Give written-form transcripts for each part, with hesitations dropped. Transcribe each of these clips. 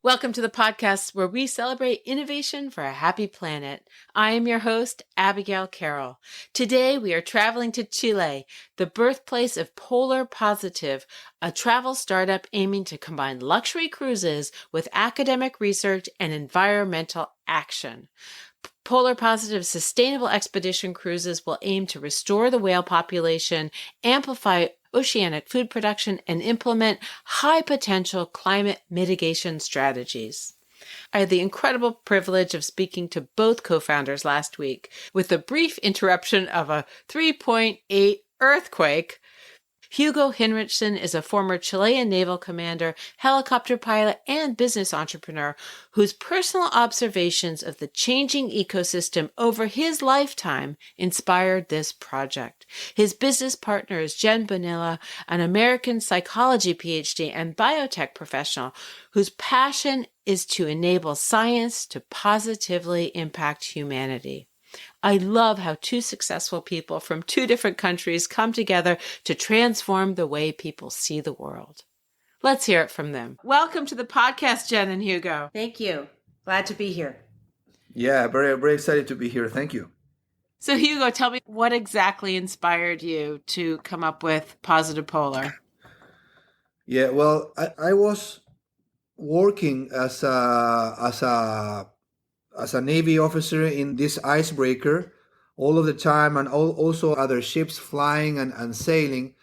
Welcome to the podcast where we celebrate innovation for a happy planet. I am your host, Abigail Carroll. Today we are traveling to Chile, the birthplace of Polar Positive, a travel startup aiming to combine luxury cruises with academic research and environmental action. Polar Positive sustainable expedition cruises will aim to restore the whale population, amplify oceanic food production, and implement high-potential climate mitigation strategies. I had the incredible privilege of speaking to both co-founders last week, with a brief interruption of a 3.8 earthquake. Hugo Hinrichsen is a former Chilean Naval Commander, helicopter pilot, and business entrepreneur whose personal observations of the changing ecosystem over his lifetime inspired this project. His business partner is Jenn Bonilla, an American psychology PhD and biotech professional whose passion is to enable science to positively impact humanity. I love how two successful people from two different countries come together to transform the way people see the world. Let's hear it from them. Welcome to the podcast, Jenn and Hugo. Thank you. Glad to be here. Yeah, very, very excited to be here. Thank you. So Hugo, tell me what exactly inspired you to come up with Positive Polar? Yeah, well, I was working as a Navy officer in this icebreaker all of the time, and also other ships flying and sailing.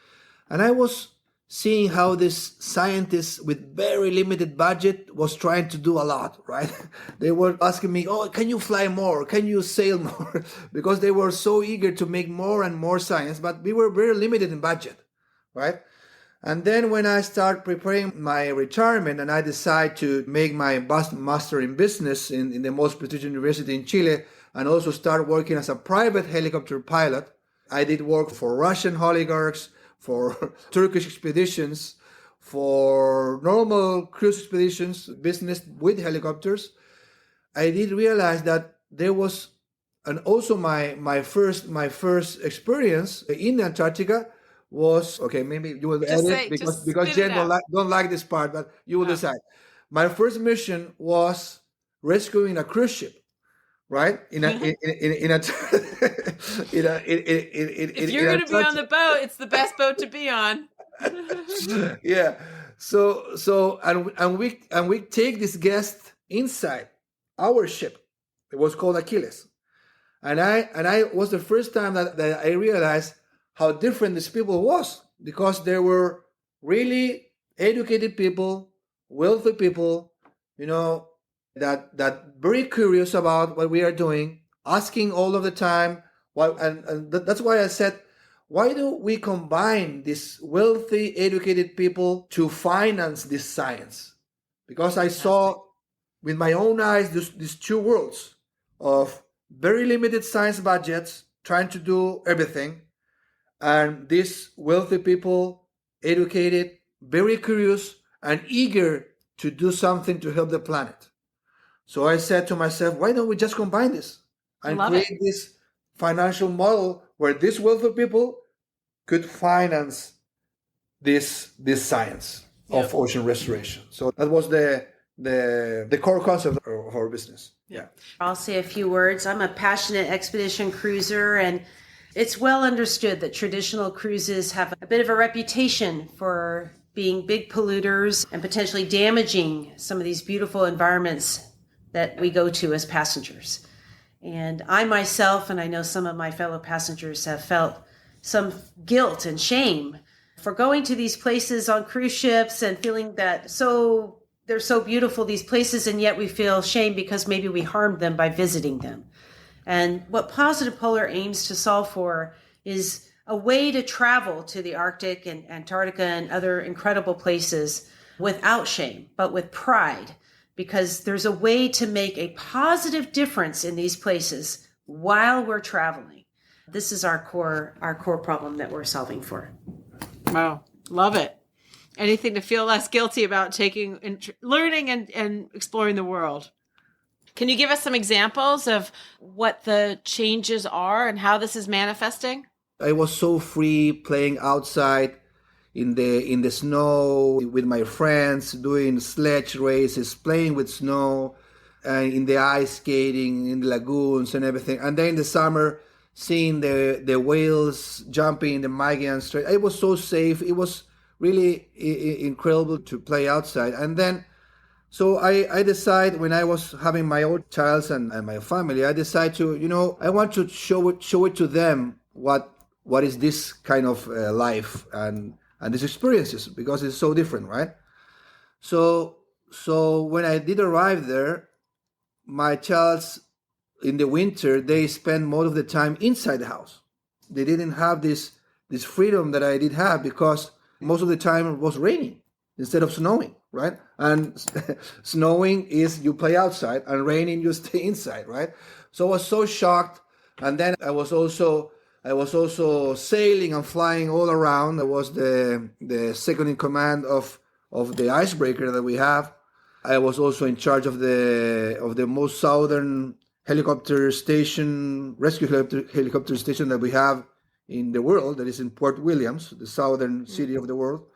And I was seeing how this scientists with very limited budget was trying to do a lot, right? They were asking me, oh, can you fly more? Can you sail more? Because they were so eager to make more and more science, but we were very limited in budget, right? And then when I start preparing my retirement and I decide to make my master in business in the most prestigious university in Chile and also start working as a private helicopter pilot, I did work for Russian oligarchs, for Turkish expeditions, for normal cruise expeditions, business with helicopters. I did realize that there was, and also my first experience in Antarctica was, okay, maybe you will edit because Jen don't like this part, but you will decide. My first mission was rescuing a cruise ship, right? If you're going to be on the boat, it's the best boat to be on. Yeah. And we take this guest inside our ship. It was called Achilles, and I was the first time that I realized how different these people was, because they were really educated people, wealthy people, that very curious about what we are doing, asking all of the time. That's why I said, why do we combine these wealthy, educated people to finance this science? Because I saw with my own eyes these two worlds of very limited science budgets, trying to do everything, and these wealthy people, educated, very curious, and eager to do something to help the planet. So I said to myself, why don't we just combine this and create this financial model where these wealthy people could finance this science of ocean restoration? So that was the core concept of our business. Yeah. I'll say a few words. I'm a passionate expedition cruiser, and it's well understood that traditional cruises have a bit of a reputation for being big polluters and potentially damaging some of these beautiful environments that we go to as passengers. And I myself, and I know some of my fellow passengers, have felt some guilt and shame for going to these places on cruise ships and feeling that they're so beautiful, these places, and yet we feel shame because maybe we harmed them by visiting them. And what Positive Polar aims to solve for is a way to travel to the Arctic and Antarctica and other incredible places without shame, but with pride, because there's a way to make a positive difference in these places while we're traveling. This is our core problem that we're solving for. Wow, love it. Anything to feel less guilty about learning and exploring the world. Can you give us some examples of what the changes are and how this is manifesting? I was so free playing outside in the snow with my friends, doing sledge races, playing with snow, in the ice skating in the lagoons and everything. And then in the summer, seeing the whales jumping in the Magellan Strait. It was so safe. It was really incredible to play outside. And then, so I decided, when I was having my own child and my family, I decided to, I want to show it to them what is this kind of life and these experiences, because it's so different, right? So when I did arrive there, my child's, in the winter, they spend most of the time inside the house. They didn't have this freedom that I did have, because most of the time it was raining instead of snowing, right? And snowing is you play outside, and raining you stay inside, right? So I was so shocked. And then I was also sailing and flying all around. I was the second in command of the icebreaker that we have. I was also in charge of the most southern helicopter station, rescue helicopter station that we have in the world, that is in Port Williams, the southern city of the world.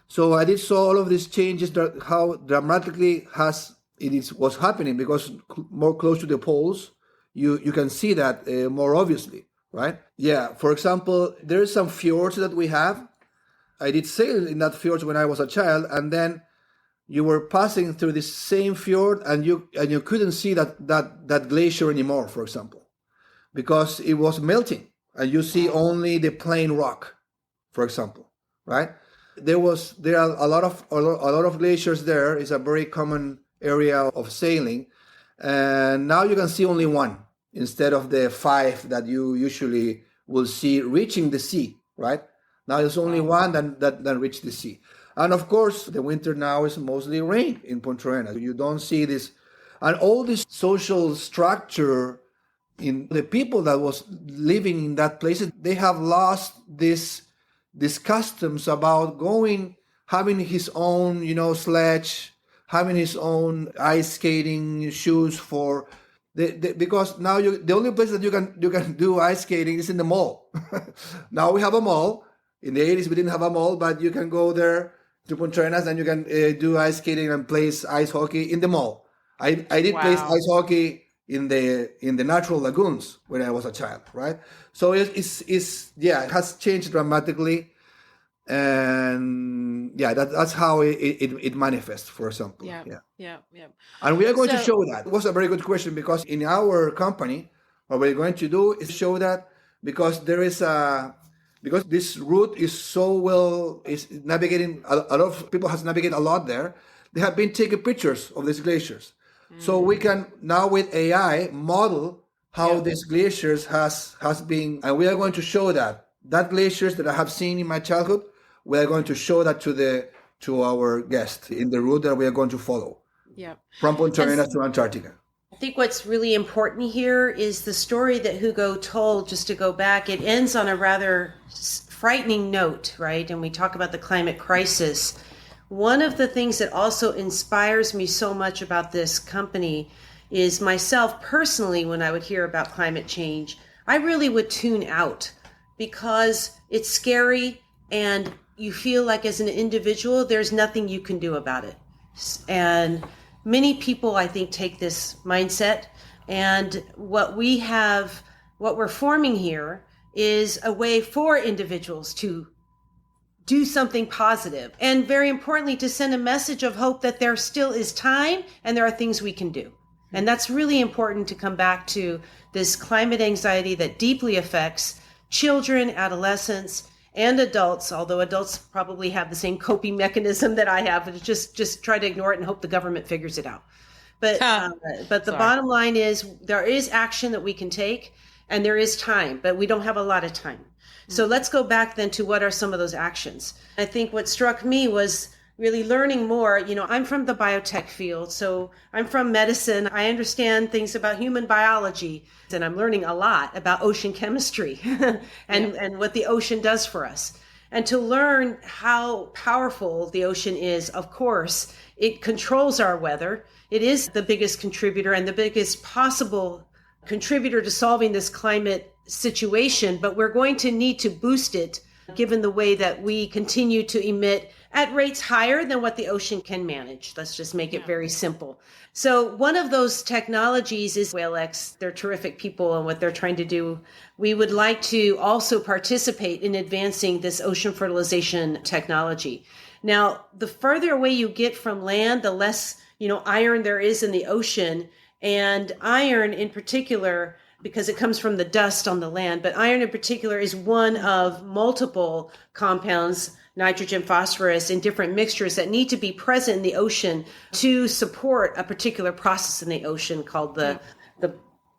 So I did saw all of these changes, how dramatically was happening, because more close to the poles, you can see that more obviously, right? Yeah, for example, there are some fjords that we have. I did sail in that fjords when I was a child, and then you were passing through this same fjord, and you couldn't see that glacier anymore, for example, because it was melting, and you see only the plain rock, for example, right? There are a lot of glaciers there. It's a very common area of sailing, and now you can see only one instead of the 5 that you usually will see reaching the sea, right? Now there's only one that reached the sea. And of course, the winter now is mostly rain in Punta Arenas. You don't see this. And all this social structure in the people that was living in that place, they have lost these customs about having his own, sledge, having his own ice skating shoes because now the only place that you can do ice skating is in the mall. Now we have a mall. In the 80s, we didn't have a mall, but you can go there to Punta Arenas, and you can do ice skating and play ice hockey in the mall. I did play ice hockey in the natural lagoons when I was a child, right? So it has changed dramatically, and that's how it manifests, for example. Yeah. And we are going to show that. It was a very good question, because in our company, what we're going to do is show that, because because this route is is navigating, a lot of people has navigated a lot there. They have been taking pictures of these glaciers. So we can now with AI model how these glaciers has been, and we are going to show that glaciers that I have seen in my childhood, we are going to show that to our guests in the route that we are going to follow. Yeah. From Punta Arenas to Antarctica. I think what's really important here is the story that Hugo told, just to go back. It ends on a rather frightening note, right? And we talk about the climate crisis. One of the things that also inspires me so much about this company is myself personally, when I would hear about climate change, I really would tune out, because it's scary and you feel like as an individual, there's nothing you can do about it. And many people, I think, take this mindset, and what we're forming here is a way for individuals to do something positive, and very importantly, to send a message of hope that there still is time and there are things we can do. And that's really important, to come back to this climate anxiety that deeply affects children, adolescents, and adults, although adults probably have the same coping mechanism that I have, but just try to ignore it and hope the government figures it out. But the bottom line is, there is action that we can take, and there is time, but we don't have a lot of time. So let's go back then to what are some of those actions. I think what struck me was really learning more. I'm from the biotech field, so I'm from medicine. I understand things about human biology, and I'm learning a lot about ocean chemistry and what the ocean does for us. And to learn how powerful the ocean is, of course, it controls our weather. It is the biggest contributor and the biggest possible contributor to solving this climate situation, but we're going to need to boost it given the way that we continue to emit at rates higher than what the ocean can manage. Let's just make it very simple. So one of those technologies is WhaleX. They're terrific people and what they're trying to do. We would like to also participate in advancing this ocean fertilization technology. Now, the further away you get from land, the less, iron there is in the ocean. And iron in particular, because it comes from the dust on the land, but iron in particular is one of multiple compounds, nitrogen, phosphorus, in different mixtures that need to be present in the ocean to support a particular process in the ocean called the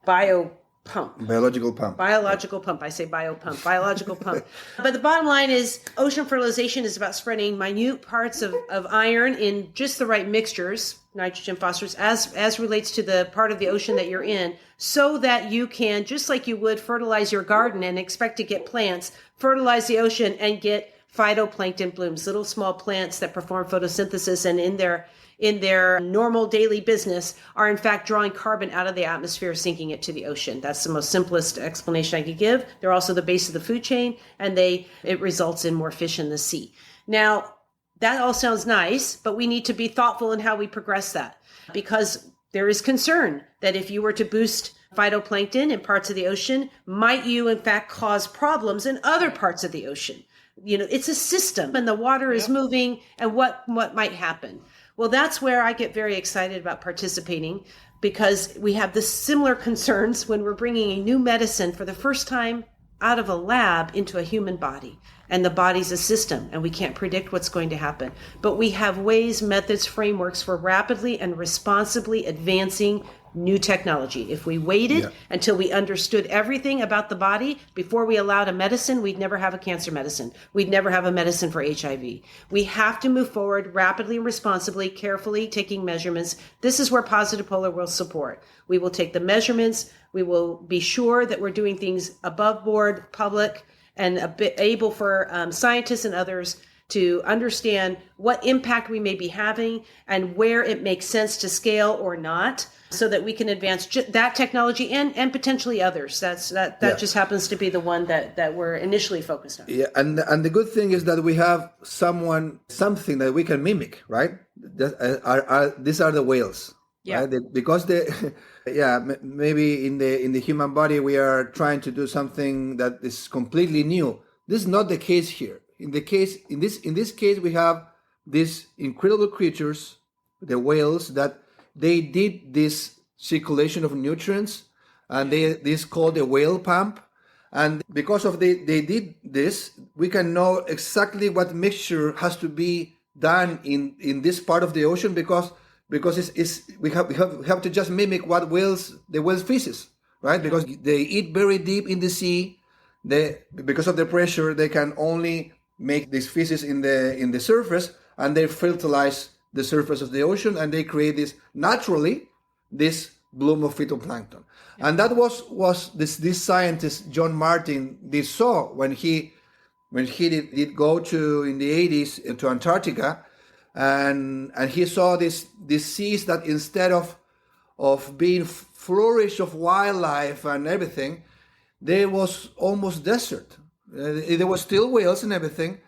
bio pump. Biological pump. Biological pump. I say biopump. Biological pump. But the bottom line is ocean fertilization is about spreading minute parts of iron in just the right mixtures, nitrogen, phosphorus, as relates to the part of the ocean that you're in, so that you can, just like you would fertilize your garden and expect to get plants, fertilize the ocean and get phytoplankton blooms, little small plants that perform photosynthesis and in their normal daily business are in fact drawing carbon out of the atmosphere, sinking it to the ocean. That's the most simplest explanation I could give. They're also the base of the food chain, and it results in more fish in the sea. Now, that all sounds nice, but we need to be thoughtful in how we progress that, because there is concern that if you were to boost phytoplankton in parts of the ocean, might you in fact cause problems in other parts of the ocean? It's a system and the water is moving, and what might happen? Well, that's where I get very excited about participating, because we have the similar concerns when we're bringing a new medicine for the first time out of a lab into a human body. And the body's a system, and we can't predict what's going to happen. But we have ways, methods, frameworks for rapidly and responsibly advancing new technology. If we waited until we understood everything about the body before we allowed a medicine, we'd never have a cancer medicine. We'd never have a medicine for HIV. We have to move forward rapidly and responsibly, carefully taking measurements. This is where Positive Polar will support. We will take the measurements. We will be sure that we're doing things above board, public, and able for scientists and others to understand what impact we may be having and where it makes sense to scale or not, so that we can advance that technology and potentially others. That just happens to be the one that we're initially focused on. Yeah, and the good thing is that we have something that we can mimic, right? These are the whales, right? Because maybe in the human body we are trying to do something that is completely new. This is not the case here. In this case, we have these incredible creatures, the whales, that they did this circulation of nutrients, and this called the whale pump. And because of they did this, we can know exactly what mixture has to be done in this part of the ocean, because we have to just mimic what the whales feces, right? Because they eat very deep in the sea. Because of the pressure, they can only make these feces in the surface, and they fertilize the surface of the ocean, and they create this bloom of phytoplankton. And that was this scientist John Martin saw when he did go in the 80s to Antarctica, and he saw these seas that instead of being flourish of wildlife and everything, there was almost desert. There was still whales and everything,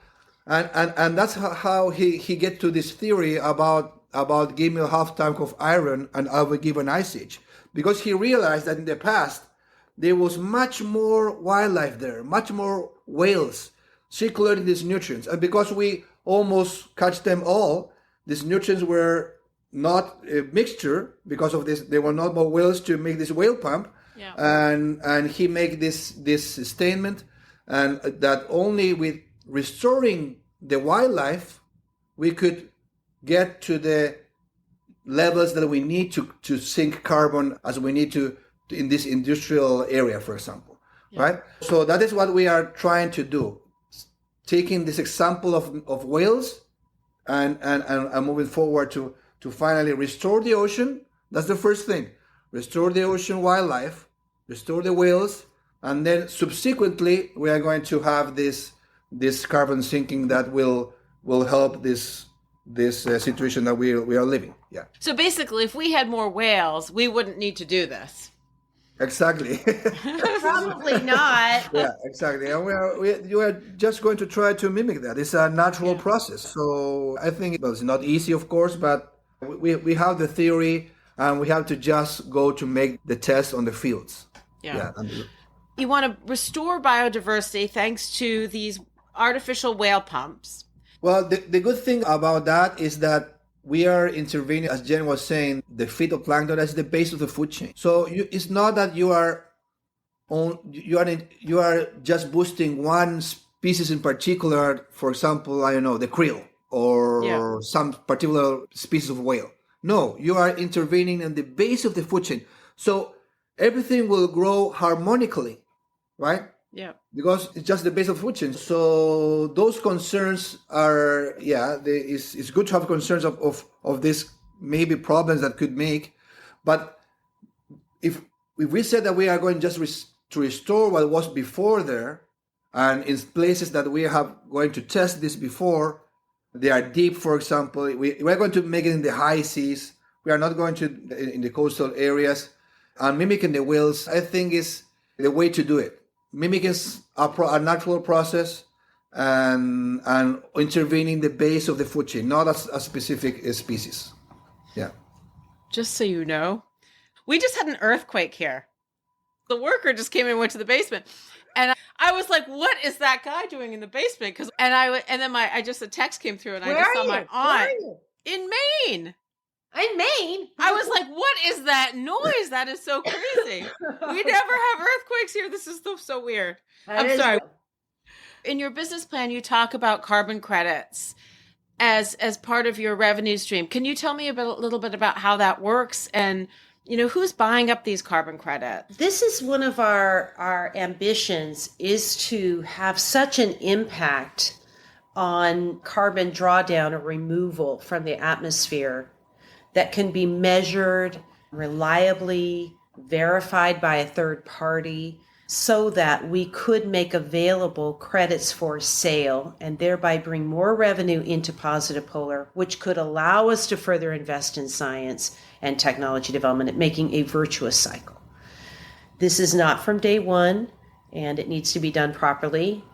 and that's how he get to this theory about give me a half tank of iron and I will give an ice age, because he realized that in the past there was much more wildlife there, much more whales circulating these nutrients, and because we almost catch them all, these nutrients were not a mixture. Because of this, there were not more whales to make this whale pump, and he make this statement. And that only with restoring the wildlife, we could get to the levels that we need to sink carbon as we need to in this industrial area, for example, right? So that is what we are trying to do, taking this example of whales and moving forward to finally restore the ocean. That's the first thing. Restore the ocean wildlife, restore the whales, and then subsequently we are going to have this carbon sinking that will help this situation that we are living. Yeah. So basically, if we had more whales, we wouldn't need to do this. Exactly. Probably not. Yeah, exactly. And you are just going to try to mimic that. It's a natural process. So I think well, it's not easy, of course, but we have the theory and we have to just go to make the test on the fields. Yeah. You want to restore biodiversity thanks to these artificial whale pumps. Well, the good thing about that is that we are intervening, as Jen was saying, the phytoplankton as the base of the food chain. So it's not that you are just boosting one species in particular. For example, I don't know, the krill or some particular species of whale. No, you are intervening in the base of the food chain. So everything will grow harmonically, right? Yeah. Because it's just the base of food chain. So those concerns are, it's good to have concerns of these maybe problems that could make. But if we said that we are going just to restore what was before there, and in places that we have going to test this before, they are deep, for example, we're going to make it in the high seas. We are not going to in the coastal areas. And mimicking the whales, I think, is the way to do it. Mimicking a natural process and intervening the base of the food chain, not a specific species. Yeah. Just so you know, we just had an earthquake here. The worker just came and went to the basement, and I was like, "What is that guy doing in the basement?" And then a text came through, and I just saw my aunt in Maine. In Maine? I was like, what is that noise? That is so crazy. We never have earthquakes here. This is so weird. I'm sorry. In your business plan, you talk about carbon credits as part of your revenue stream. Can you tell me a little bit about how that works and, who's buying up these carbon credits? This is one of our ambitions, is to have such an impact on carbon drawdown or removal from the atmosphere that can be measured reliably, verified by a third party, so that we could make available credits for sale and thereby bring more revenue into Positive Polar, which could allow us to further invest in science and technology development and making a virtuous cycle. This is not from day one, and it needs to be done properly.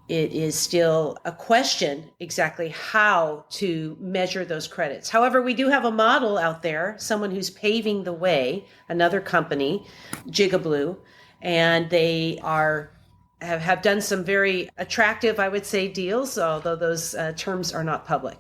It is still a question exactly how to measure those credits. However, we do have a model out there, someone who's paving the way, another company, Gigablue, and they have done some very attractive, I would say, deals, although those terms are not public.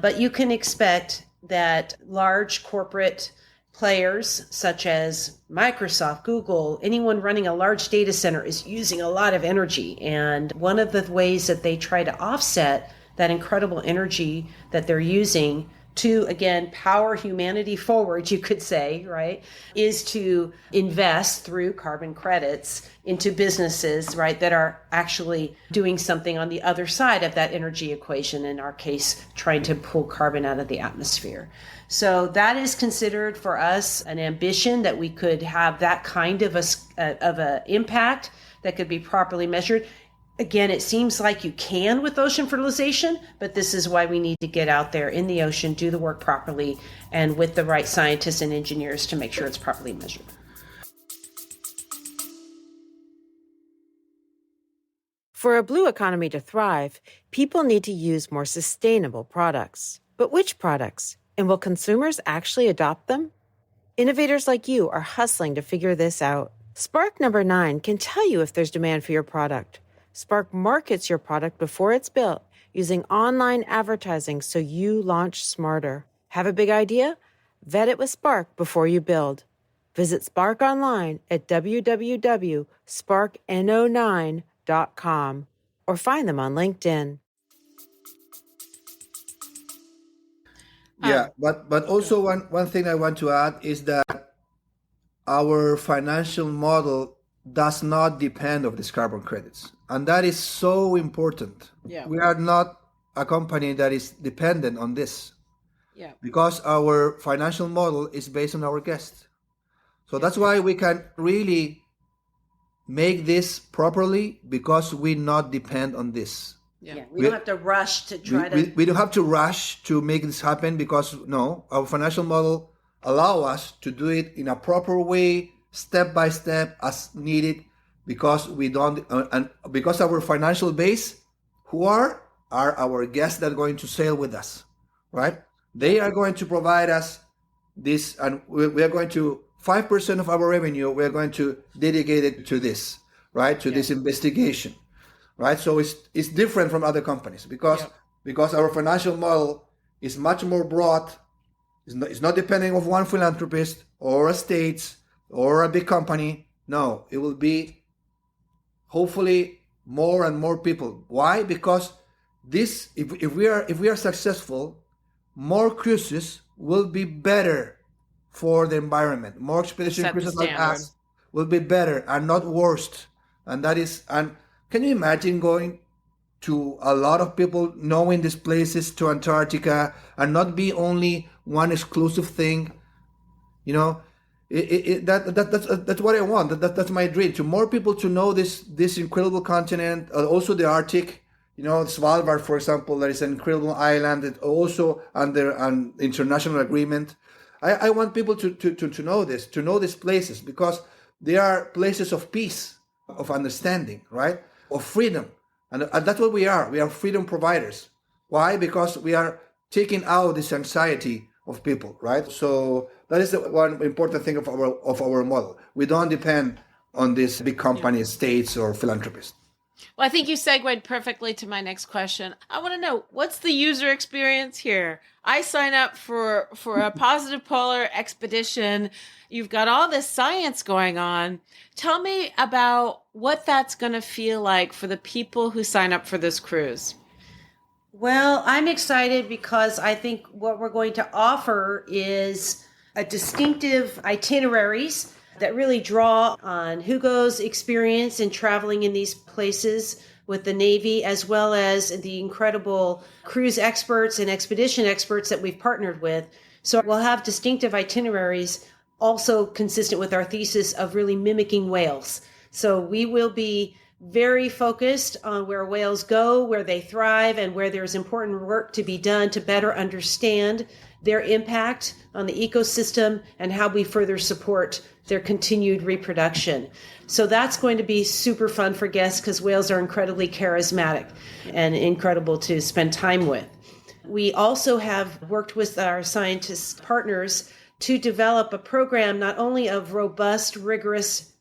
But you can expect that large corporate players such as Microsoft, Google, anyone running a large data center is using a lot of energy. And one of the ways that they try to offset that incredible energy that they're using to, again, power humanity forward, you could say, right, is to invest through carbon credits into businesses, right, that are actually doing something on the other side of that energy equation, in our case, trying to pull carbon out of the atmosphere. So that is considered for us an ambition, that we could have that kind of a impact that could be properly measured. Again, it seems like you can with ocean fertilization, but this is why we need to get out there in the ocean, do the work properly, and with the right scientists and engineers to make sure it's properly measured. For a blue economy to thrive, people need to use more sustainable products. But which products? And will consumers actually adopt them? Innovators like you are hustling to figure this out. Spark number 9 can tell you if there's demand for your product. Spark markets your product before it's built using online advertising so you launch smarter. Have a big idea? Vet it with Spark before you build. Visit Spark online at www.sparkno9.com or find them on LinkedIn. Yeah, but also one thing I want to add is that our financial model does not depend on these carbon credits. And that is so important. Yeah. We are not a company that is dependent on this. Yeah. Because our financial model is based on our guests. So that's why we can really make this properly, because we not depend on this. Yeah, we don't have to rush to try we don't have to rush to make this happen, because no, our financial model allow us to do it in a proper way step by step as needed, because we don't, and because our financial base, who are our guests that are going to sail with us, right? They are going to provide us this, and we are going to 5% of our revenue. We are going to dedicate it to this, right? To this investigation, right? So it's different from other companies because our financial model is much more broad. It's not depending on one philanthropist or a state or a big company. No, it will be hopefully more and more people. Why? Because this, if we are successful, more cruises will be better for the environment. More expedition cruises like us will be better and not worse. And can you imagine going to a lot of people, knowing these places, to Antarctica, and not be only one exclusive thing? That's what I want. That's my dream. To more people to know this incredible continent, also the Arctic. Svalbard, for example, that is an incredible island. It's also under an international agreement. I want people to know this, to know these places, because they are places of peace, of understanding, right? Of freedom. And that's what we are. We are freedom providers. Why? Because we are taking out this anxiety of people, right? So that is the one important thing of our model. We don't depend on these big companies, states, or philanthropists. Well, I think you segued perfectly to my next question. I want to know, what's the user experience here? I sign up for a positive polar expedition. You've got all this science going on. Tell me about what that's going to feel like for the people who sign up for this cruise. Well, I'm excited because I think what we're going to offer is a distinctive itineraries that really draw on Hugo's experience in traveling in these places with the Navy, as well as the incredible cruise experts and expedition experts that we've partnered with. So we'll have distinctive itineraries also consistent with our thesis of really mimicking whales. So we will be very focused on where whales go, where they thrive, and where there's important work to be done to better understand their impact on the ecosystem and how we further support their continued reproduction. So that's going to be super fun for guests because whales are incredibly charismatic and incredible to spend time with. We also have worked with our scientist partners to develop a program not only of robust, rigorous,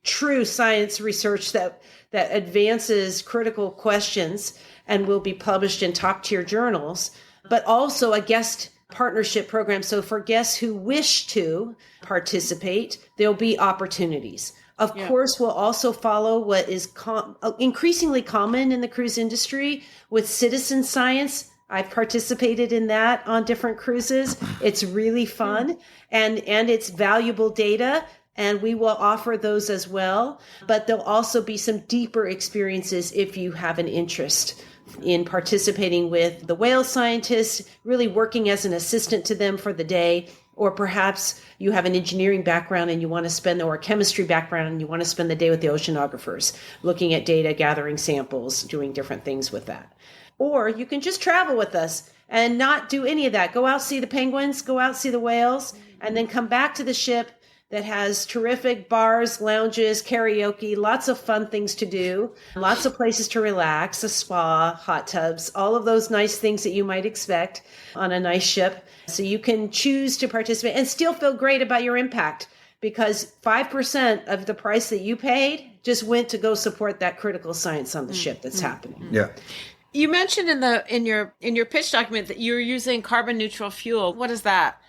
true science research that advances critical questions and will be published in top-tier journals, but also a guest partnership program. So for guests who wish to participate, there'll be opportunities. Of course, we'll also follow what is increasingly common in the cruise industry with citizen science. I've participated in that on different cruises. It's really fun and it's valuable data. And we will offer those as well. But there'll also be some deeper experiences if you have an interest in participating with the whale scientists, really working as an assistant to them for the day. Or perhaps you have an engineering background and you want to spend, or a chemistry background and you want to spend the day with the oceanographers, looking at data, gathering samples, doing different things with that. Or you can just travel with us and not do any of that. Go out, see the penguins, go out, see the whales, and then come back to the ship that has terrific bars, lounges, karaoke, lots of fun things to do, lots of places to relax, a spa, hot tubs, all of those nice things that you might expect on a nice ship. So you can choose to participate and still feel great about your impact, because 5% of the price that you paid just went to go support that critical science on the ship that's happening. Yeah. You mentioned in your pitch document that you're using carbon neutral fuel. What is that?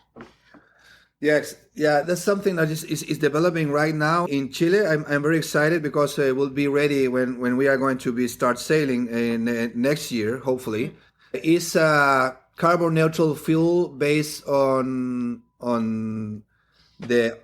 Yes, yeah, that's something that is developing right now in Chile. I'm very excited because we'll be ready when we are going to start sailing in next year, hopefully. It's a carbon neutral fuel based on the,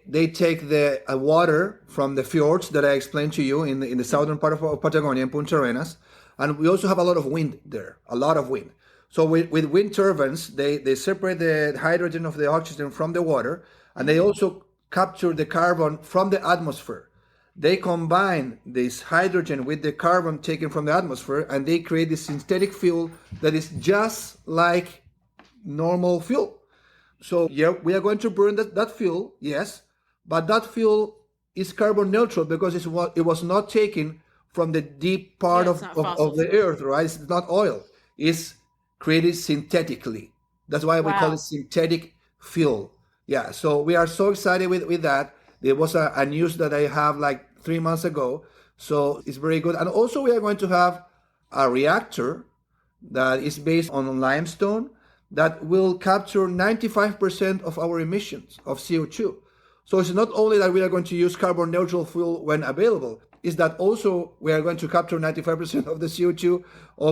they take the water from the fjords that I explained to you in the southern part of Patagonia, in Punta Arenas, and we also have a lot of wind there, a lot of wind. So with wind turbines, they separate the hydrogen of the oxygen from the water, and they also capture the carbon from the atmosphere. They combine this hydrogen with the carbon taken from the atmosphere, and they create this synthetic fuel that is just like normal fuel. So yeah, we are going to burn that fuel, yes, but that fuel is carbon neutral because it was not taken from the deep part it's not of the fossil earth, right? It's not oil. It's created synthetically. That's why we call Wow. it synthetic fuel. Yeah, so we are so excited with that. There was a news that I have like 3 months ago. So it's very good. And also we are going to have a reactor that is based on limestone that will capture 95% of our emissions of CO2. So it's not only that we are going to use carbon neutral fuel when available, is that also we are going to capture 95% of the CO2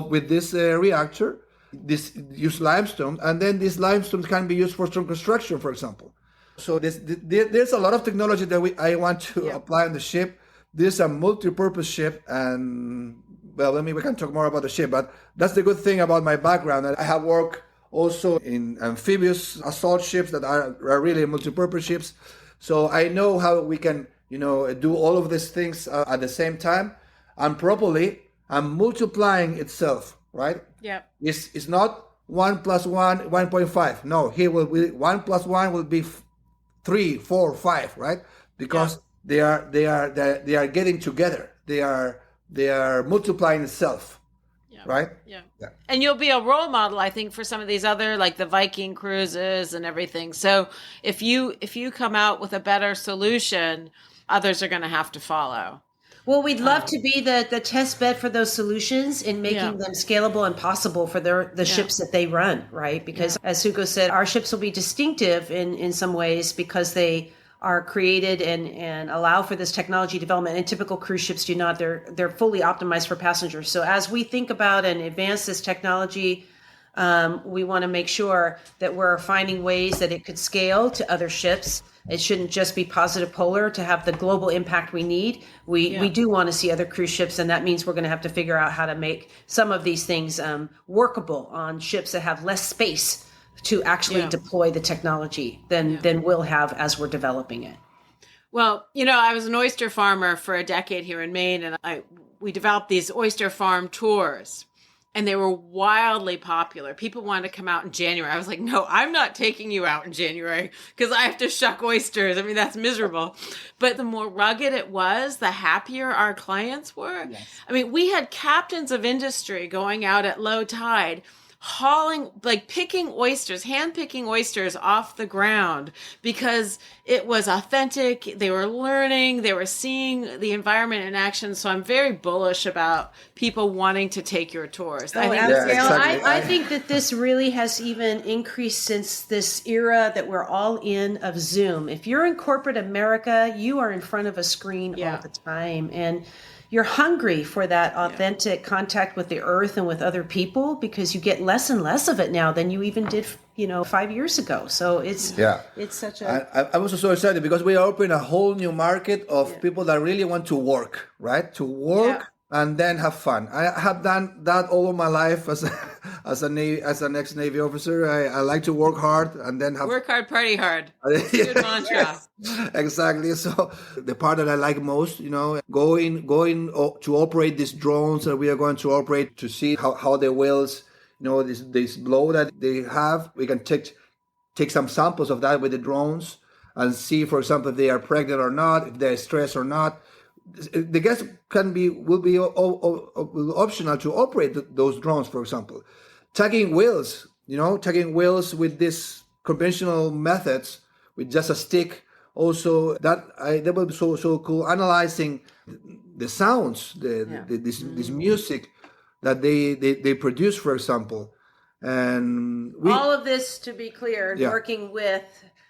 with this reactor, this use limestone, and then this limestone can be used for strong construction, for example. So there's a lot of technology that I want to apply on the ship. This is a multi-purpose ship, and well, we can talk more about the ship, but that's the good thing about my background. I have worked also in amphibious assault ships that are really multi-purpose ships. So I know how we can, do all of these things at the same time and properly and multiplying itself, right? Yeah. It's not 1 plus 1, 1.5. No, here will be 1 plus 1 will be 3, 4, 5, right? Because they are getting together. They are multiplying itself, right? Yeah. And you'll be a role model, I think, for some of these other, like the Viking cruises and everything. So if you come out with a better solution, others are going to have to follow. Well, we'd love to be the test bed for those solutions in making them scalable and possible for the ships that they run, right? Because as Hugo said, our ships will be distinctive in some ways because they are created and allow for this technology development, and typical cruise ships do not. They're fully optimized for passengers. So as we think about and advance this technology, we want to make sure that we're finding ways that it could scale to other ships. It shouldn't just be positive polar to have the global impact we need. We do want to see other cruise ships, and that means we're going to have to figure out how to make some of these things workable on ships that have less space to actually deploy the technology than we'll have as we're developing it. Well, I was an oyster farmer for a decade here in Maine, and we developed these oyster farm tours, and they were wildly popular. People wanted to come out in January. I was like, no, I'm not taking you out in January because I have to shuck oysters. I mean, that's miserable. But the more rugged it was, the happier our clients were. Yes. I mean, we had captains of industry going out at low tide, picking oysters, hand-picking oysters off the ground because it was authentic. They were learning, they were seeing the environment in action. So I'm very bullish about people wanting to take your tours. I think that this really has even increased since this era that we're all in of Zoom. If you're in corporate America, you are in front of a screen all the time. And you're hungry for that authentic contact with the earth and with other people because you get less and less of it now than you even did, 5 years ago. So it's such a... I'm also so excited because we are opening a whole new market of people that really want to work, right? To work and then have fun. I have done that all of my life as an ex-Navy officer. I like to work hard and then work hard, party hard. Good mantra. Yes, exactly. So the part that I like most, going to operate these drones that we are going to operate to see how the whales, this blow that they have. We can take some samples of that with the drones and see, for example, if they are pregnant or not, if they're stressed or not. The guests will be optional to operate those drones, for example. Tagging whales with these conventional methods with just a stick. Also, they will be so cool. Analyzing the sounds, this music that they produce, for example, and all of this, to be clear, working with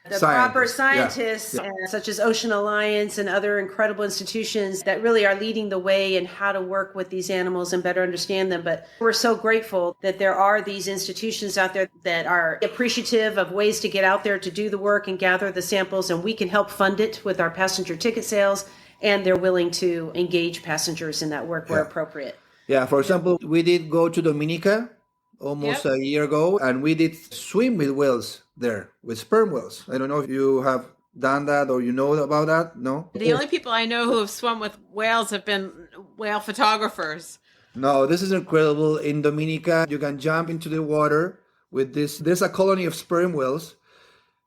the proper scientists such as Ocean Alliance and other incredible institutions that really are leading the way in how to work with these animals and better understand them. But we're so grateful that there are these institutions out there that are appreciative of ways to get out there to do the work and gather the samples, and we can help fund it with our passenger ticket sales, and they're willing to engage passengers in that work where appropriate. Yeah, for example, we did go to Dominica almost a year ago, and we did swim with whales there, with sperm whales. I don't know if you have done that or you know about that. No? The only people I know who have swum with whales have been whale photographers. No, this is incredible. In Dominica, you can jump into the water with this. There's a colony of sperm whales.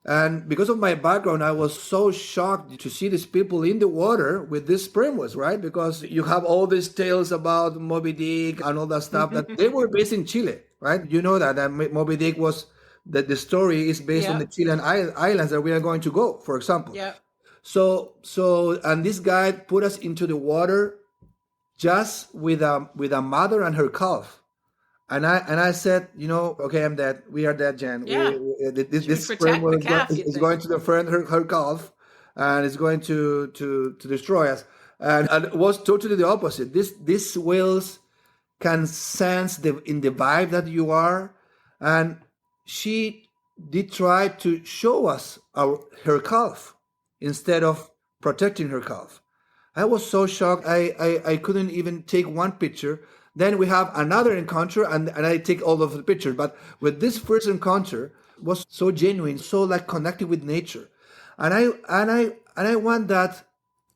And because of my background, I was so shocked to see these people in the water with these sperm whales, right? Because you have all these tales about Moby Dick and all that stuff that they were based in Chile, right? You know that Moby Dick was that the story is based on the Yep. Chilean islands that we are going to go, for example. Yep. And this guy put us into the water just with a mother and her calf. And I said, okay, I'm dead. We are dead, Jen. Yeah. This Should we sperm protect the whale calf, you is think? going to defend her calf, and it's going to destroy us. And it was totally the opposite. These whales can sense in the vibe that you are, and she did try to show us her calf instead of protecting her calf. I was so shocked. I couldn't even take one picture. Then we have another encounter, and I take all of the pictures. But with this first encounter was so genuine, so like connected with nature, and I want that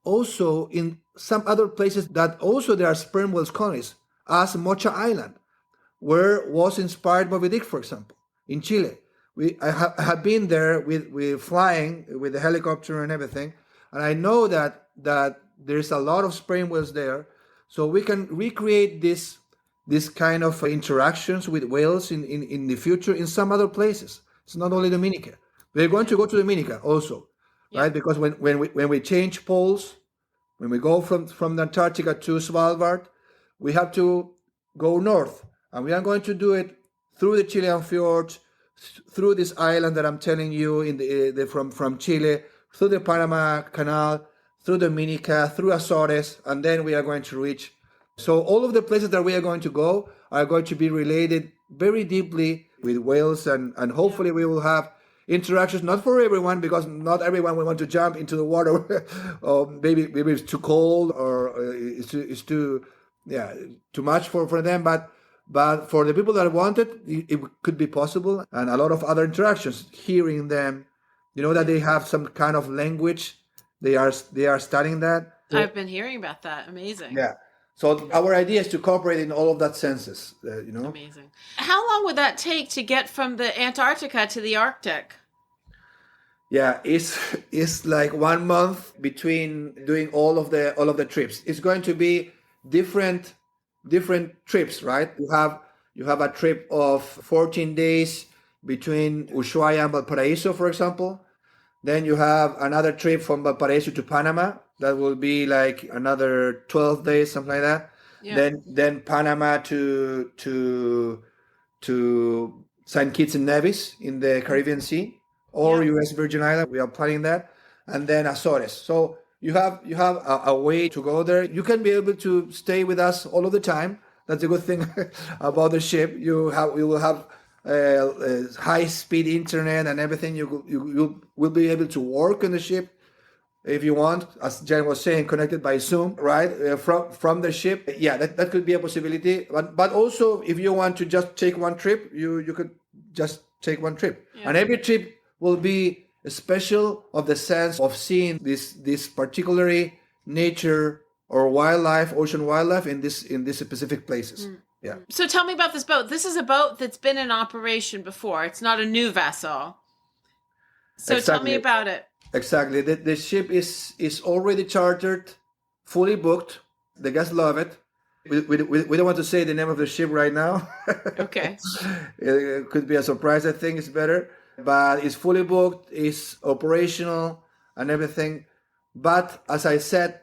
also in some other places that also there are sperm whales colonies, as Mocha Island, where was inspired Moby Dick, for example, in Chile. I have been there with flying with the helicopter and everything, and I know that there's a lot of sperm whales there, so we can recreate this kind of interactions with whales in the future in some other places. It's not only Dominica. We're going to go to Dominica also, right? Because when we change poles, when we go from Antarctica to Svalbard, we have to go north, and we are going to do it through the Chilean fjords, through this island that I'm telling you from Chile, through the Panama Canal, through Dominica, through Azores, and then we are going to reach. So all of the places that we are going to go are going to be related very deeply with whales, and hopefully we will have interactions, not for everyone, because not everyone will want to jump into the water, or maybe it's too cold, or it's too much for them, but for the people that want it could be possible, and a lot of other interactions, hearing them, that they have some kind of language, they are studying that. I've been hearing about that. Amazing. Yeah. So our idea is to cooperate in all of that senses, Amazing. How long would that take to get from the Antarctica to the Arctic? Yeah, it's like 1 month between doing all of the trips. It's going to be different trips, right? You have a trip of 14 days between Ushuaia and Valparaiso, for example. Then you have another trip from Valparaiso to Panama. That will be like another 12 days, something like that. Yeah. Then Panama to St. Kitts and Nevis in the Caribbean Sea, or U.S. Virgin Island. We are planning that, and then Azores. So you have a way to go there. You can be able to stay with us all of the time. That's a good thing about the ship. You will have high-speed internet and everything. You will be able to work on the ship if you want, as Jen was saying, connected by Zoom, right, from the ship. Yeah, that could be a possibility. But also, if you want to just take one trip, you could just take one trip. Yeah. And every trip will be special of the sense of seeing this particularly nature or wildlife, ocean wildlife in these specific places. Mm. Yeah. So tell me about this boat. This is a boat that's been in operation before. It's not a new vessel. So Tell me about it. Exactly. The ship is already chartered, fully booked. The guests love it. We don't want to say the name of the ship right now. Okay. It could be a surprise. I think it's better. But it's fully booked. It's operational and everything. But as I said,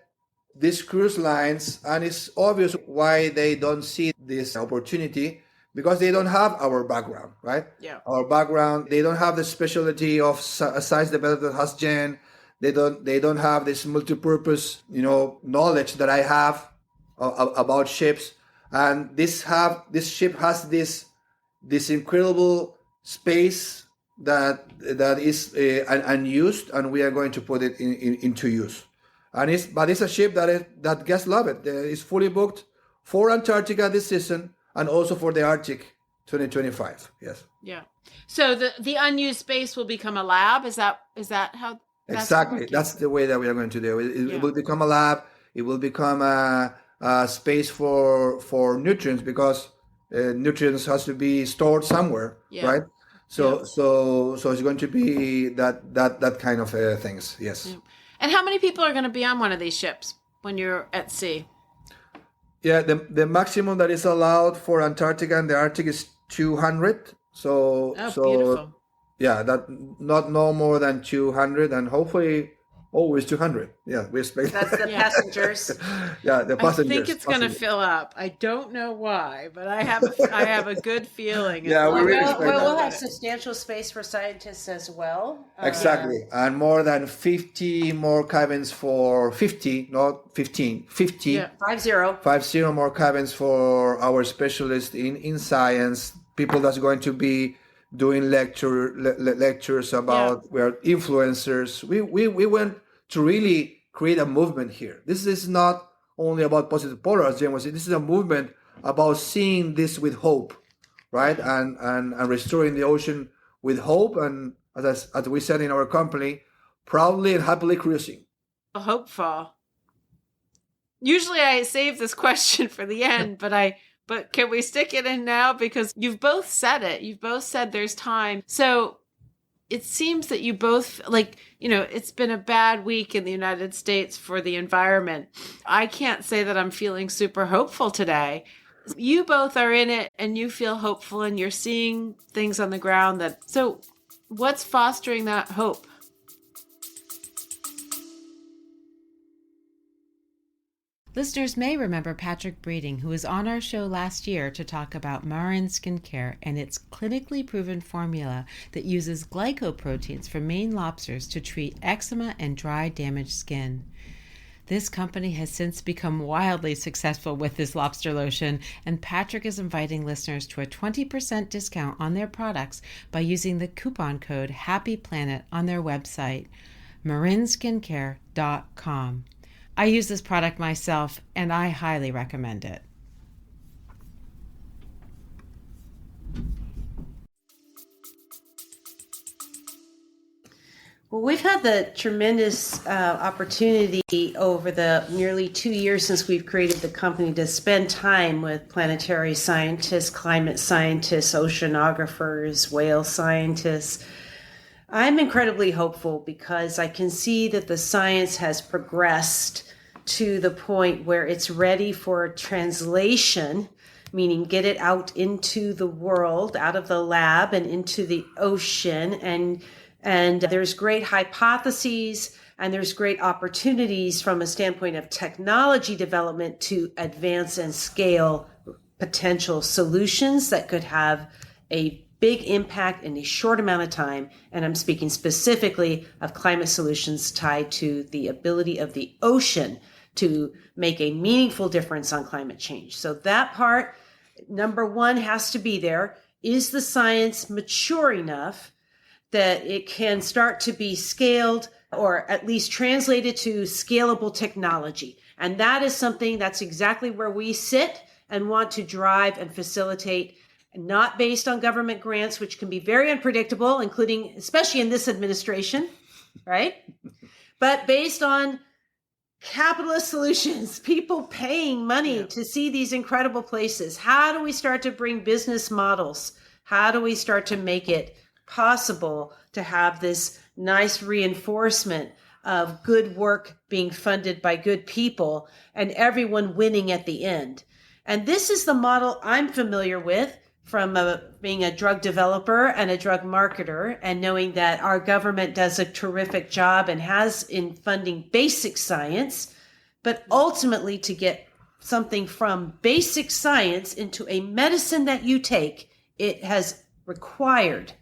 these cruise lines, and it's obvious why they don't see this opportunity, because they don't have our background, right? Yeah. Our background, they don't have the specialty of science development that has Jen. They don't have this multi-purpose, knowledge that I have about ships. And this ship has this incredible space that is unused, and we are going to put it into use. But it's a ship that guests love it. It's fully booked for Antarctica this season, and also for the Arctic 2025. Yes. Yeah. So the unused space will become a lab. Is that how? Exactly. That's the way that we are going to do it. It will become a lab. It will become a space for nutrients, because nutrients has to be stored somewhere, right? So it's going to be that kind of things. Yes. Yeah. And how many people are going to be on one of these ships when you're at sea? Yeah, the maximum that is allowed for Antarctica and the Arctic is 200. So Beautiful. yeah, that not no more than 200, and hopefully always 200. Yeah, we expect. That's the passengers. Yeah, the passengers. I think it's going to fill up. I don't know why, but I have a good feeling. Yeah, we really expect that. We'll have substantial space for scientists as well. Exactly, and more than 50 more cabins for 50, not 15, 50. Yeah. 50. More cabins for our specialists in science, people that's going to be doing lectures about, we're influencers. We went to really create a movement here. This is not only about positive polar, as Jen was saying. This is a movement about seeing this with hope, right? And restoring the ocean with hope, and as we said in our company, proudly and happily cruising. Hopeful. Usually I save this question for the end, but can we stick it in now? Because you've both said it. You've both said there's time. So it seems that you both, it's been a bad week in the United States for the environment. I can't say that I'm feeling super hopeful today. You both are in it and you feel hopeful and you're seeing things on the ground so what's fostering that hope? Listeners may remember Patrick Breeding, who was on our show last year to talk about Marin Skincare and its clinically proven formula that uses glycoproteins from Maine lobsters to treat eczema and dry, damaged skin. This company has since become wildly successful with this lobster lotion, and Patrick is inviting listeners to a 20% discount on their products by using the coupon code HAPPYPLANET on their website, marinskincare.com. I use this product myself, and I highly recommend it. Well, we've had the tremendous opportunity over the nearly 2 years since we've created the company to spend time with planetary scientists, climate scientists, oceanographers, whale scientists. I'm incredibly hopeful because I can see that the science has progressed to the point where it's ready for translation, meaning get it out into the world, out of the lab and into the ocean. And there's great hypotheses and there's great opportunities from a standpoint of technology development to advance and scale potential solutions that could have a big impact in a short amount of time. And I'm speaking specifically of climate solutions tied to the ability of the ocean to make a meaningful difference on climate change. So that part, number one, has to be there. Is the science mature enough that it can start to be scaled or at least translated to scalable technology? And that is something that's exactly where we sit and want to drive and facilitate, not based on government grants, which can be very unpredictable, including, especially in this administration, right? But based on capitalist solutions, people paying money to see these incredible places. How do we start to bring business models? How do we start to make it possible to have this nice reinforcement of good work being funded by good people and everyone winning at the end? And this is the model I'm familiar with from being a drug developer and a drug marketer, and knowing that our government does a terrific job and has in funding basic science, but ultimately to get something from basic science into a medicine that you take, it has required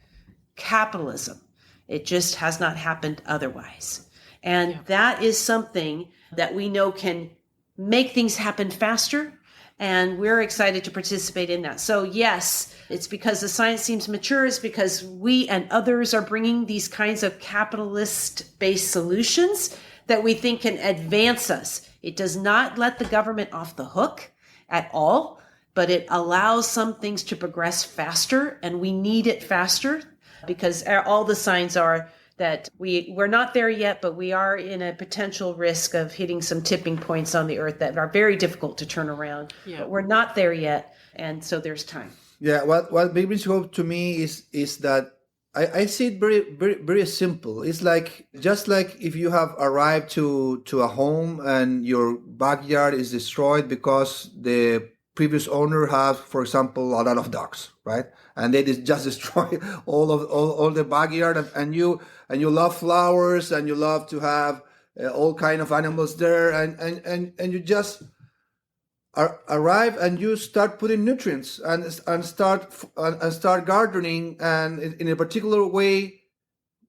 capitalism. It just has not happened otherwise. And that is something that we know can make things happen faster. And we're excited to participate in that. So yes, it's because the science seems mature. It's because we and others are bringing these kinds of capitalist-based solutions that we think can advance us. It does not let the government off the hook at all, but it allows some things to progress faster, and we need it faster because all the signs are that we're not there yet, but we are in a potential risk of hitting some tipping points on the earth that are very difficult to turn around. Yeah. But we're not there yet, and so there's time. Yeah, what brings hope to me is that I see it very simple. It's like just like if you have arrived to a home and your backyard is destroyed because the previous owner has, for example, a lot of dogs, right? And they just destroy all the backyard, and you love flowers and you love to have all kind of animals there, and you just arrive and you start putting nutrients and start gardening and in a particular way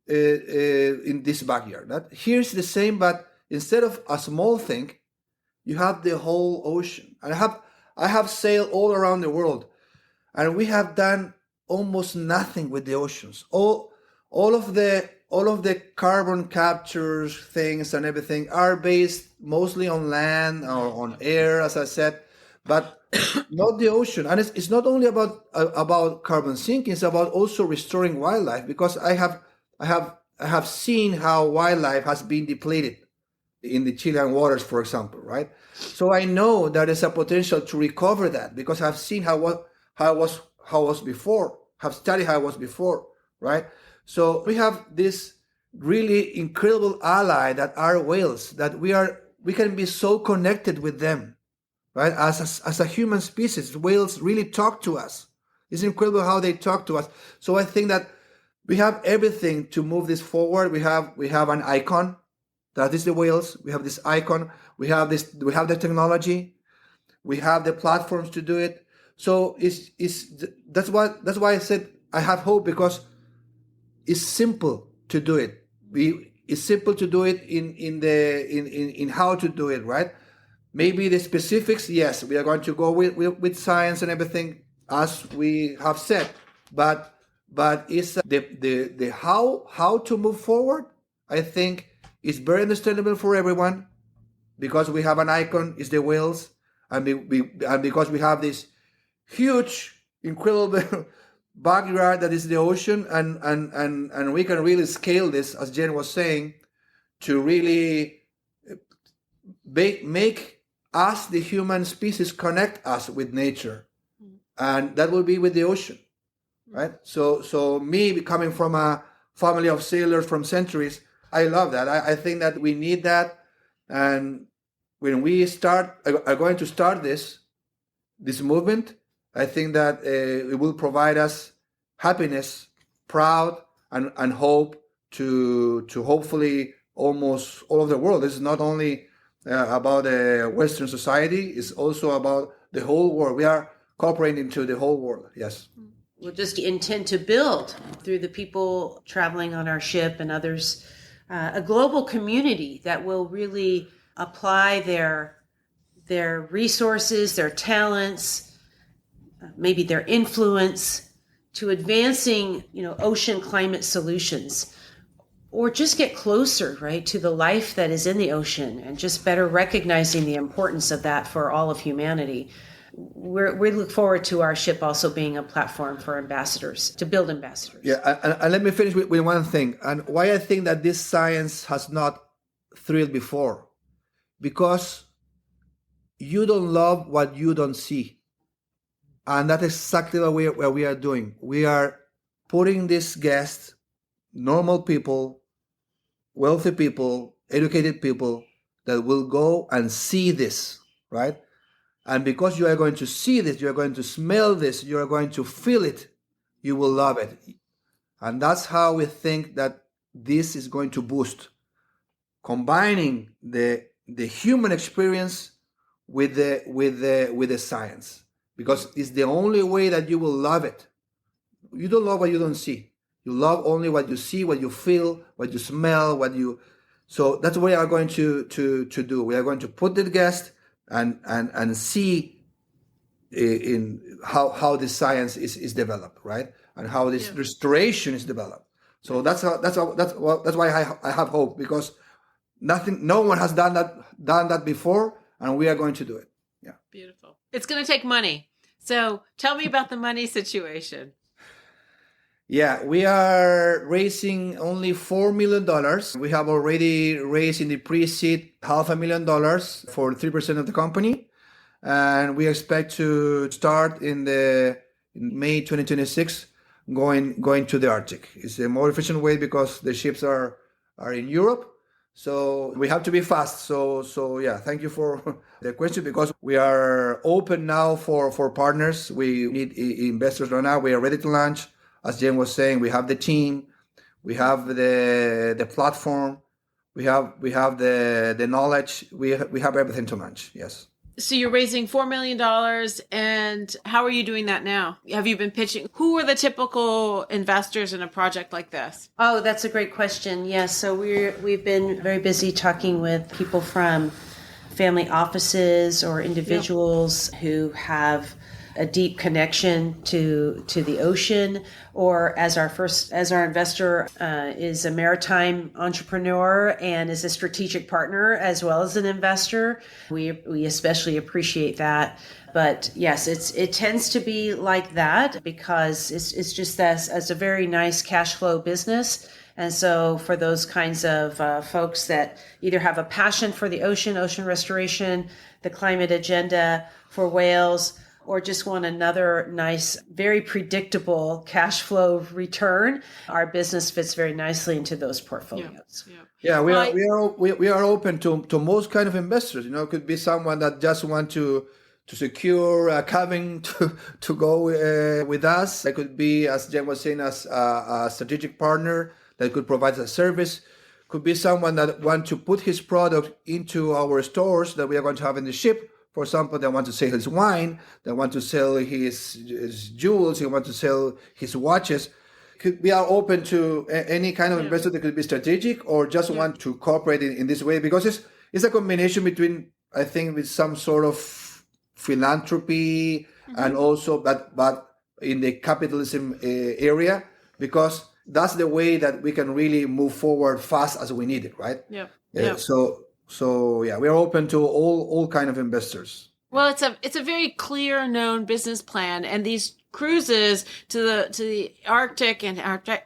in this backyard. Here's the same, but instead of a small thing, you have the whole ocean. And I have sailed all around the world, and we have done almost nothing with the oceans. All of the carbon captures things and everything are based mostly on land or on air, as I said, but not the ocean. And it's not only about carbon sinking; it's about also restoring wildlife, because I have seen how wildlife has been depleted in the Chilean waters, for example, right? So I know there is a potential to recover that, because I've seen how it was before, have studied how it was before, right? So we have this really incredible ally that are whales, that we can be so connected with them, right? As a human species, whales really talk to us. It's incredible how they talk to us. So I think that we have everything to move this forward. We have an icon. That is the whales. We have this icon. We have the technology. We have the platforms to do it. So that's why I said I have hope, because it's simple to do it. It's simple to do it in how to do it, right? Maybe the specifics, yes, we are going to go with science and everything, as we have said, but it's the how to move forward. I think it's very understandable for everyone, because we have an icon, is the whales, and because we have this huge, incredible backyard that is the ocean, and we can really scale this, as Jenn was saying, to really make us, the human species, connect us with nature, and that will be with the ocean, right? So me coming from a family of sailors from centuries, I love that. I think that we need that, and when we are going to start this movement, I think that it will provide us happiness, proud, and hope to hopefully almost all of the world. This is not only about Western society; it's also about the whole world. We are cooperating into the whole world. Yes. We'll just intend to build, through the people traveling on our ship and others, a global community that will really apply their resources, their talents, maybe their influence to advancing, ocean climate solutions, or just get closer, right, to the life that is in the ocean, and just better recognizing the importance of that for all of humanity. We look forward to our ship also being a platform for ambassadors, to build ambassadors. Yeah, and let me finish with one thing, and why I think that this science has not thrilled before. Because you don't love what you don't see. And that's exactly what we are doing. We are putting these guests, normal people, wealthy people, educated people, that will go and see this, right? And because you are going to see this, you are going to smell this, you are going to feel it, you will love it. And that's how we think that this is going to boost, combining the human experience with the science, because it's the only way that you will love it. You don't love what you don't see. You love only what you see, what you feel, what you smell, So that's what we are going to do. We are going to put the guest and see in how this science is developed, right, and how this restoration is developed. So that's why I have hope, because no one has done that before, and we are going to do it. Yeah. Beautiful. It's going to take money. So tell me about the money situation. Yeah, we are raising only $4 million. We have already raised in the pre-seed $500,000 for 3% of the company. And we expect to start in May 2026 going to the Arctic. It's a more efficient way because the ships are in Europe. So we have to be fast. So yeah, thank you for the question, because we are open now for partners. We need investors right now. We are ready to launch. As Jen was saying, we have the team, we have the platform, we have the knowledge, we have everything to launch. Yes. So you're raising $4 million, and how are you doing that now? Have you been pitching? Who are the typical investors in a project like this? Oh, that's a great question. Yes, so we've been very busy talking with people from family offices or individuals who have a deep connection to the ocean, or as our investor is a maritime entrepreneur and is a strategic partner as well as an investor. We especially appreciate that. But yes, it tends to be like that because it's just as a very nice cash flow business. And so for those kinds of folks that either have a passion for the ocean restoration, the climate agenda, for whales, or just want another nice, very predictable cash flow return, our business fits very nicely into those portfolios. Yeah, we are open to most kind of investors. You know, it could be someone that just want to secure a cabin to go with us. It could be, as Jen was saying, as a strategic partner that could provide a service. Could be someone that want to put his product into our stores that we are going to have in the ship. For example, they want to sell his wine, they want to sell his jewels, they want to sell his watches. We are open to any kind of investor that could be strategic or just want to cooperate in this way, because it's a combination between, I think, with some sort of philanthropy and also, but in the capitalism area, because that's the way that we can really move forward fast as we need it, right? So yeah, we are open to all kind of investors. Well, it's a very clear known business plan, and these cruises to the Arctic and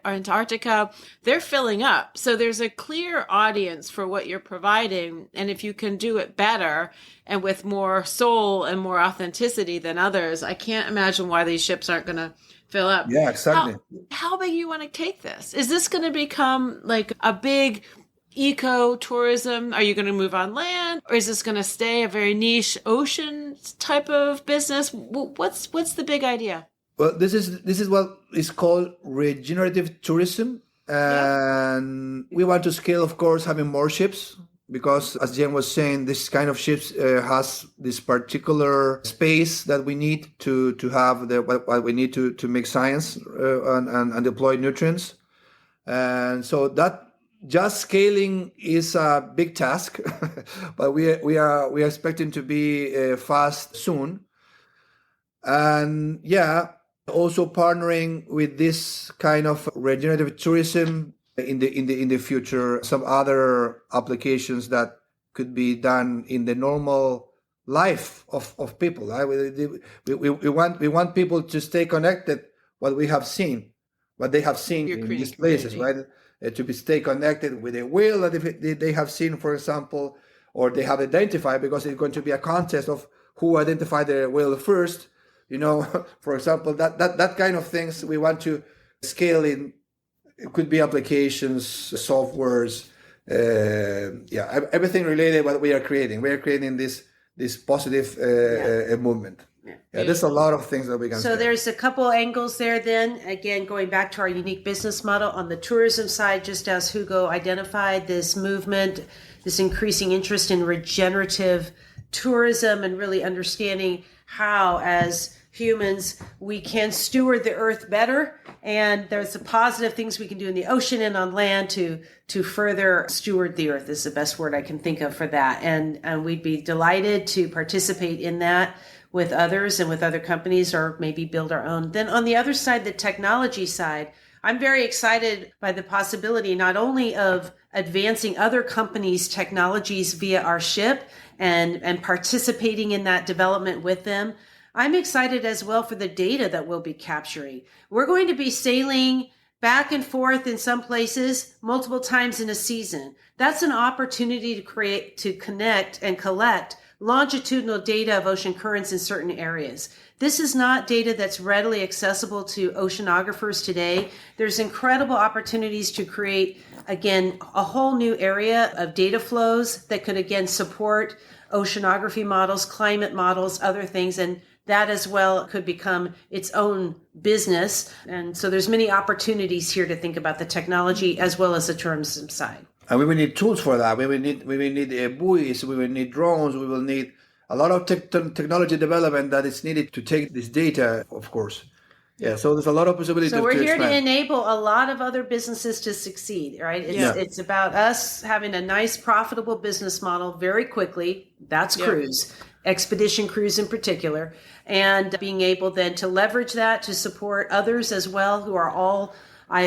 Antarctica, they're filling up. So there's a clear audience for what you're providing, and if you can do it better and with more soul and more authenticity than others, I can't imagine why these ships aren't going to fill up. Yeah, exactly. How big you want to take this? Is this going to become like a big eco-tourism? Are you going to move on land, or is this going to stay a very niche ocean type of business? What's the big idea? Well, this is what is called regenerative tourism, and we want to scale, of course, having more ships, because as Jen was saying, this kind of ships has this particular space that we need to have what we need to make science and deploy nutrients, and so that. Just scaling is a big task, but we are expecting to be fast soon, and also partnering with this kind of regenerative tourism in the future. Some other applications that could be done in the normal life of people. Right? We want people to stay connected. What they have seen in these places, right? To stay connected with a whale that they have seen, for example, or they have identified, because it's going to be a contest of who identified the whale first. You know, for example, that kind of things we want to scale in. It could be applications, softwares, everything related what we are creating. We are creating this positive movement. Yeah, there's a lot of things that we can So there's a couple angles there then. Again, going back to our unique business model on the tourism side, just as Hugo identified, this movement, this increasing interest in regenerative tourism and really understanding how, as humans, we can steward the earth better. And there's the positive things we can do in the ocean and on land to further steward the earth is the best word I can think of for that. And we'd be delighted to participate in that with others and with other companies, or maybe build our own. Then on the other side, the technology side, I'm very excited by the possibility not only of advancing other companies' technologies via our ship and participating in that development with them. I'm excited as well for the data that we'll be capturing. We're going to be sailing back and forth in some places multiple times in a season. That's an opportunity to connect and collect longitudinal data of ocean currents in certain areas. This is not data that's readily accessible to oceanographers today. There's incredible opportunities to create, again, a whole new area of data flows that could, again, support oceanography models, climate models, other things, and that as well could become its own business. And so there's many opportunities here to think about the technology as well as the tourism side. And we will need tools for that. We will need buoys. We will need drones. We will need a lot of technology development that is needed to take this data, of course. Yeah, so there's a lot of possibilities. So we're here expand. to enable a lot of other businesses to succeed, right? It's about us having a nice, profitable business model very quickly. That's cruise, expedition cruise in particular, and being able then to leverage that to support others as well who are all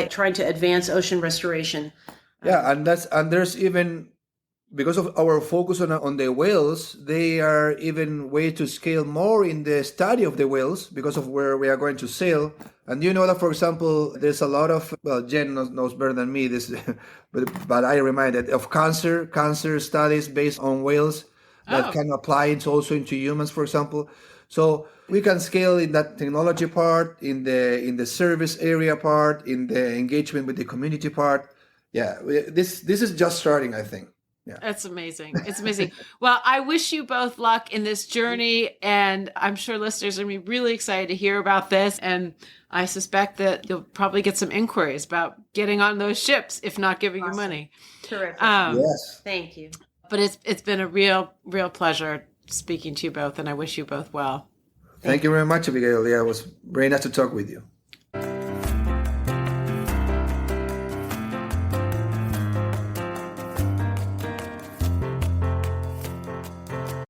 trying to advance ocean restoration. Yeah, and there's even, because of our focus on the whales, they are even way to scale more in the study of the whales because of where we are going to sail. And you know that, for example, there's a lot of, well, Jen knows better than me this, but I reminded of cancer studies based on whales that can apply also into humans, for example. So we can scale in that technology part, in the service area part, in the engagement with the community part. Yeah, this is just starting, I think. Yeah. That's amazing. It's amazing. Well, I wish you both luck in this journey, and I'm sure listeners are going to be really excited to hear about this. And I suspect that you'll probably get some inquiries about getting on those ships, if not giving you money. Terrific. Yes. Thank you. But it's been a real pleasure speaking to you both, and I wish you both well. Thank you very much, Abigail. Yeah, it was very nice to talk with you.